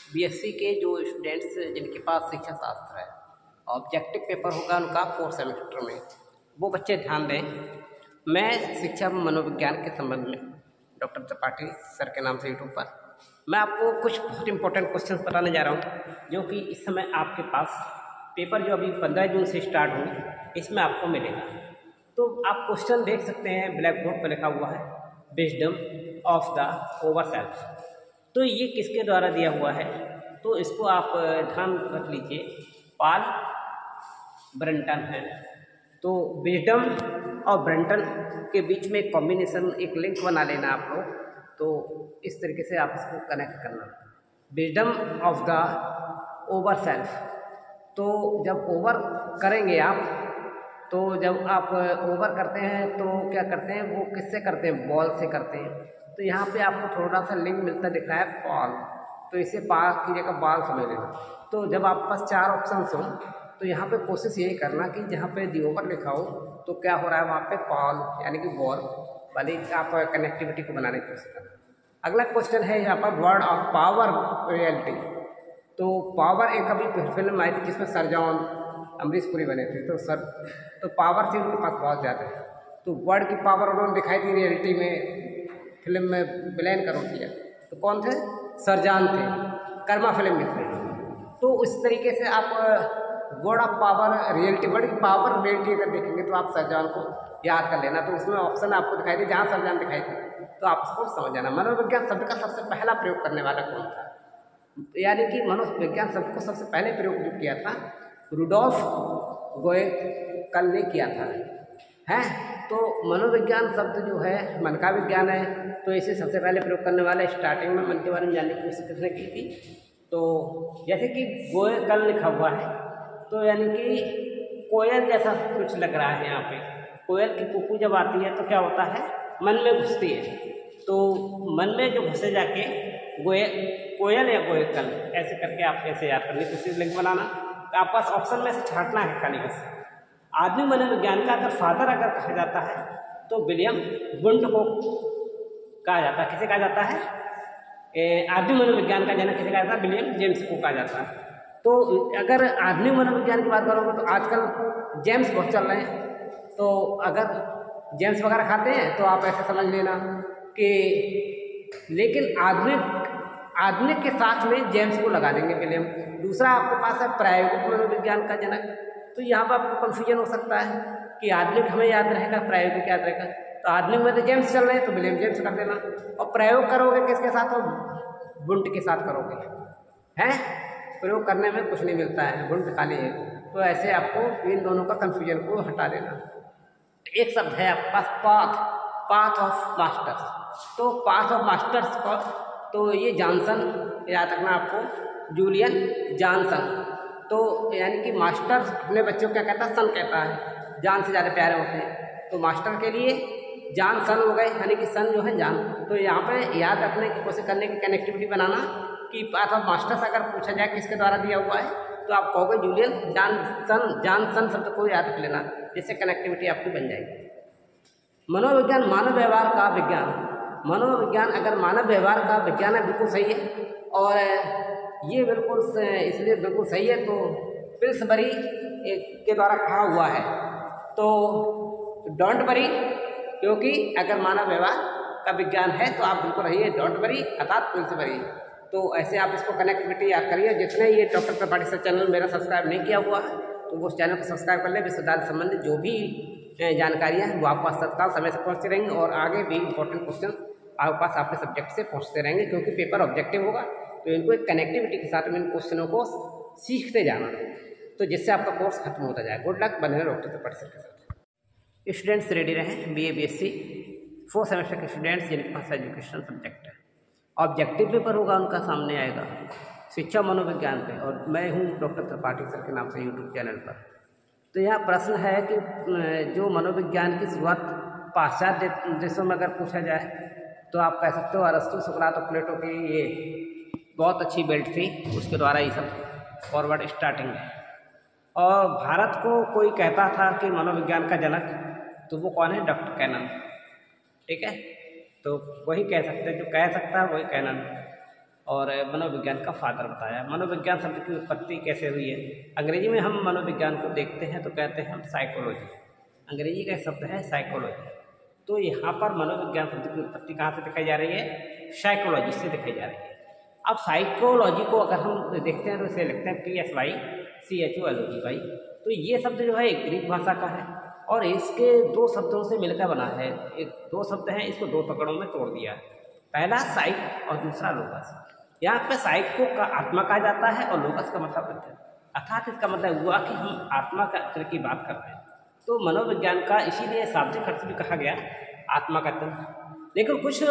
BSc के जो students जिनके पास शिक्षा शास्त्र है, ऑब्जेक्टिव पेपर होगा उनका 4th सेमेस्टर में, वो बच्चे ध्यान दें। मैं शिक्षा मनोविज्ञान के संबंध में डॉक्टर त्रिपाठी सर के नाम से यूट्यूब पर मैं आपको कुछ बहुत इंपॉर्टेंट क्वेश्चन बताने जा रहा हूँ, जो कि इस समय आपके पास पेपर जो अभी 15 जून से स्टार्ट हुई इसमें आपको मिलेगा। तो आप क्वेश्चन देख सकते हैं, ब्लैक बोर्ड पर लिखा हुआ है wisdom of the over self. तो ये किसके द्वारा दिया हुआ है, तो इसको आप ध्यान रख लीजिए, पॉल ब्रंटन है। तो विजडम और ब्रंटन के बीच में एक कॉम्बिनेशन, एक लिंक बना लेना आप लोग। तो इस तरीके से आप इसको कनेक्ट करना, wisdom of the over self. तो जब ओवर करेंगे आप, तो जब आप ओवर करते हैं तो क्या करते हैं, वो किससे करते हैं, बॉल से करते हैं। तो यहाँ पे आपको थोड़ा सा लिंक मिलता दिख रहा है बॉल, तो इसे पार की जगह बॉल समझ लेना। तो जब आप पास 4 ऑप्शंस हो तो यहाँ पे कोशिश यही करना कि जहाँ पे दी ओवर लिखा हो तो क्या हो रहा है वहाँ पे बॉल यानी कि बॉल वाली आप कनेक्टिविटी को बनाने की कोशिश करना। अगला क्वेश्चन है यहाँ पर वर्ड ऑफ पावर रियलिटी। तो पावर एक अभी फिल्म आई थी जिसमें सरजॉन अमरीश पुरी बने थे। तो पावर थी उनके पास बहुत ज़्यादा है, तो वर्ड की पावर उन्होंने दिखाई थी रियलिटी में, फिल्म में विलेन का रोल किया। तो कौन थे, सरजान थे, कर्मा फिल्म में थे। तो इस तरीके से आप word of power reality, word की पावर रियलिटी अगर देखेंगे तो आप सरजान को याद कर लेना। तो उसमें ऑप्शन आपको दिखाई दी जहाँ सरजान दिखाई थी, तो आप उसको समझ जाना। मनोविज्ञान शब्द का सबसे पहला प्रयोग करने वाला कौन था, यानी कि मनोविज्ञान शब्द को सबसे पहले प्रयोग जो किया था रुडोल्फ गोएकल ने किया था, है। तो मनोविज्ञान शब्द जो है मन का विज्ञान है, तो इसे सबसे पहले प्रयोग करने वाले स्टार्टिंग में मन के बारे में जानने की कोशिश किसने की थी। तो जैसे कि गोएकल लिखा हुआ है, तो यानी कि कोयल जैसा कुछ लग रहा है यहाँ पे। कोयल की कुकू जब आती है तो क्या होता है, मन में घुसती है। तो मन में जो घुसे जाके कोयल या गोएकल ऐसे करके आप ऐसे याद करने की कोशिश, लिंक बनाना। तो आपके पास ऑप्शन में से छांटना है खाली बस। आधुनिक मनोविज्ञान का अगर फादर अगर कहा जाता है तो विलियम वुंड को कहा जाता है। किसे कहा जाता है, आधुनिक मनोविज्ञान का जनक किसे कहा जाता है, विलियम जेम्स को कहा जाता है। तो अगर आधुनिक मनोविज्ञान की बात करोगे तो आजकल जेम्स बहुत चल रहे हैं। तो अगर जेम्स वगैरह खाते हैं तो आप ऐसे समझ लेना कि, लेकिन आधुनिक के साथ में जेम्स को लगा देंगे विलियम। दूसरा आपके पास है प्रायोगिक मनोविज्ञान का जनक। तो यहाँ पर आपको कन्फ्यूजन हो सकता है कि आधुनिक हमें याद रहेगा, प्रायोगिक याद रहेगा। तो आधुनिक में तो जेम्स चल रहे हैं तो विलियम जेम्स कर देना, और प्रयोग करोगे किसके साथ, तो वुंड के साथ करोगे, हैं। प्रयोग करने में कुछ नहीं मिलता है, वुंड खाली है। तो ऐसे आपको इन दोनों का कन्फ्यूजन को हटा देना। एक शब्द है आपके पास पाथ ऑफ मास्टर्स। तो पाथ ऑफ मास्टर्स का, तो ये जॉनसन याद रखना आपको, जूलियन जॉनसन। तो यानी कि मास्टर अपने बच्चों को क्या कहता है, सन कहता है, जान से ज़्यादा प्यारे होते हैं। तो मास्टर के लिए जान सन हो गए, यानी कि सन जो है जान। तो यहाँ पे याद रखने की कोशिश करने की कनेक्टिविटी बनाना कि पाथ ऑफ मास्टर्स अगर पूछा जाए किसके द्वारा दिया हुआ है तो आप कहोगे जूलियन जॉनसन शब्द को याद रख लेना, जिससे कनेक्टिविटी आपकी बन जाएगी। मनोविज्ञान मानव व्यवहार का विज्ञान। मनोविज्ञान अगर मानव व्यवहार का विज्ञान है, बिल्कुल सही है, और ये बिल्कुल इसलिए बिल्कुल सही है। तो पिल्सबरी के द्वारा कहा हुआ है, तो डोंट वरी, क्योंकि अगर मानव व्यवहार का विज्ञान है तो आप बिल्कुल रहिए डोंट वरी अर्थात पिल्सबरी। तो ऐसे आप इसको कनेक्टिविटी याद करिए। जिसने ये डॉक्टर त्रिपाठी सर चैनल मेरा सब्सक्राइब नहीं किया हुआ है तो वो उस चैनल को सब्सक्राइब कर ले। विश्वविद्यालय संबंधित जो भी जानकारियाँ हैं वो आपके पास तत्काल समय से पहुँचती रहेंगी, और आगे भी इंपॉर्टेंट क्वेश्चन आपके पास आपके सब्जेक्ट से पहुँचते रहेंगे, क्योंकि पेपर ऑब्जेक्टिव होगा। तो इनको एक कनेक्टिविटी के साथ में इन क्वेश्चनों को सीखते जाना, तो जिससे आपका कोर्स खत्म होता जाए। गुड लक, बने रहे डॉक्टर त्रिपाठी सर के साथ। स्टूडेंट्स रेडी रहें, BA BSc 4th सेमेस्टर के स्टूडेंट्स जिनके पास एजुकेशन सब्जेक्ट है, ऑब्जेक्टिव पेपर होगा उनका सामने आएगा शिक्षा मनोविज्ञान पे, और मैं हूँ डॉक्टर त्रिपाठी सर के नाम से यूट्यूब चैनल पर। तो यहाँ प्रश्न है कि जो मनोविज्ञान की शुरुआत पाश्चात्य देशों में अगर पूछा जाए तो आप कह सकते हो अरस्तु, सुकरात और प्लेटो की ये बहुत अच्छी बेल्ट थी, उसके द्वारा ये सब फॉरवर्ड स्टार्टिंग है। और भारत को कोई कहता था कि मनोविज्ञान का जनक, तो वो कौन है, डॉक्टर कैनन, ठीक है। तो वही कह सकते हैं, जो कह सकता है वही कैनन। और मनोविज्ञान का फादर बताया। मनोविज्ञान शब्द की उत्पत्ति कैसे हुई है? अंग्रेजी में हम मनोविज्ञान को देखते हैं तो कहते हैं हम साइकोलॉजी। अंग्रेजी का शब्द है साइकोलॉजी। तो यहाँ पर मनोविज्ञान शब्द की उत्पत्ति कहाँ से दिखाई जा रही है? साइकोलॉजी से दिखाई जा रही है। अब साइकोलॉजी को अगर हम देखते हैं तो इसे लिखते हैं PSYCHOLOGY। तो ये शब्द जो है ग्रीक भाषा का है और इसके दो शब्दों से मिलकर बना है। एक दो शब्द हैं, इसको दो टुकड़ों में तोड़ दिया है। पहला साइक और दूसरा लोगस। यहाँ पे साइक को का आत्मा कहा जाता है और लोगस का मतलब अध्ययन, अर्थात इसका मतलब हुआ कि हम आत्मा का अध्ययन की बात कर रहे हैं। तो मनोविज्ञान का इसीलिए शाब्दिक अर्थ भी कहा गया आत्मा का अध्ययन। लेकिन कुछ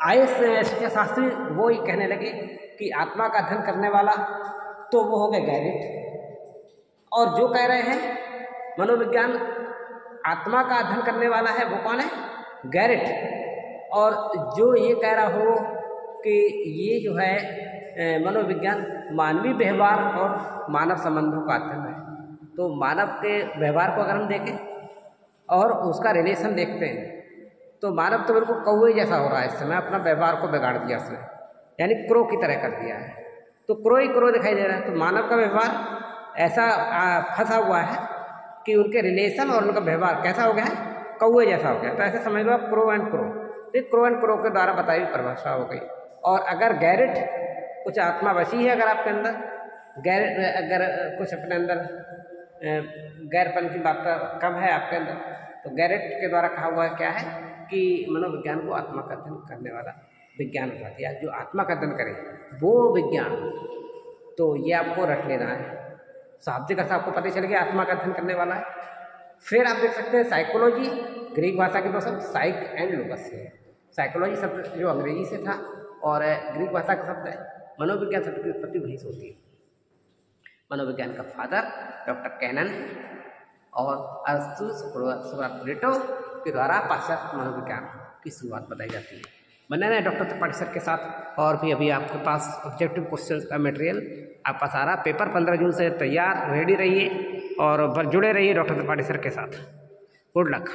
आए शिक्षा शास्त्री वो ही कहने लगे कि आत्मा का अध्ययन करने वाला तो वो हो गए गैरेट, और जो कह रहे हैं मनोविज्ञान आत्मा का अध्ययन करने वाला है वो कौन है? गैरेट। और जो ये कह रहा हो कि ये जो है मनोविज्ञान मानवीय व्यवहार और मानव संबंधों का अध्ययन है। तो मानव के व्यवहार को अगर हम देखें और उसका रिलेशन देखते हैं तो मानव तो बिल्कुल कौवे जैसा हो रहा है इस समय, अपना व्यवहार को बिगाड़ दिया उसने, यानी क्रो की तरह कर दिया है। तो क्रो ही क्रो दिखाई दे रहा है। तो मानव का व्यवहार ऐसा फंसा हुआ है कि उनके रिलेशन और उनका व्यवहार कैसा हो गया है? कौवे जैसा हो गया। तो ऐसे समझ लो आप क्रो एंड क्रो। तो क्रो एंड क्रो के द्वारा बताई हुई परिभाषा हो गई। और अगर गैरेट कुछ आत्मा बची है अगर आपके अंदर, गैरेट अगर कुछ अपने अंदर गैरपन की बात कम है आपके अंदर, तो गैरेट के द्वारा कहा हुआ है क्या है कि मनोविज्ञान को आत्मा का अध्ययन करने वाला विज्ञान बता दिया। जो आत्मा का अध्ययन करे वो विज्ञान। तो ये आपको रट लेना है। शाब्दिक अर्थ आपको पता चल गया आत्मा का अध्ययन करने वाला है। फिर आप देख सकते हैं साइकोलॉजी, ग्रीक भाषा के दो शब्द साइक एंड लोगस से। साइकोलॉजी शब्द जो अंग्रेजी से था और ग्रीक भाषा का शब्द है। मनोविज्ञान शब्द की उत्पत्ति वहीं से होती है। मनोविज्ञान का फादर डॉक्टर कैनन और अरस्तु सोक्रेटिस प्लेटो के द्वारा पाश्चात्य मनोविज्ञान की शुरुआत बताई जाती है। बने रहे डॉक्टर त्रिपाठी सर के साथ। और भी अभी आपके पास ऑब्जेक्टिव क्वेश्चंस का मटेरियल आपके पास आ रहा। पेपर 15 जून से तैयार रेडी रहिए और जुड़े रहिए डॉक्टर त्रिपाठी सर के साथ। Good luck.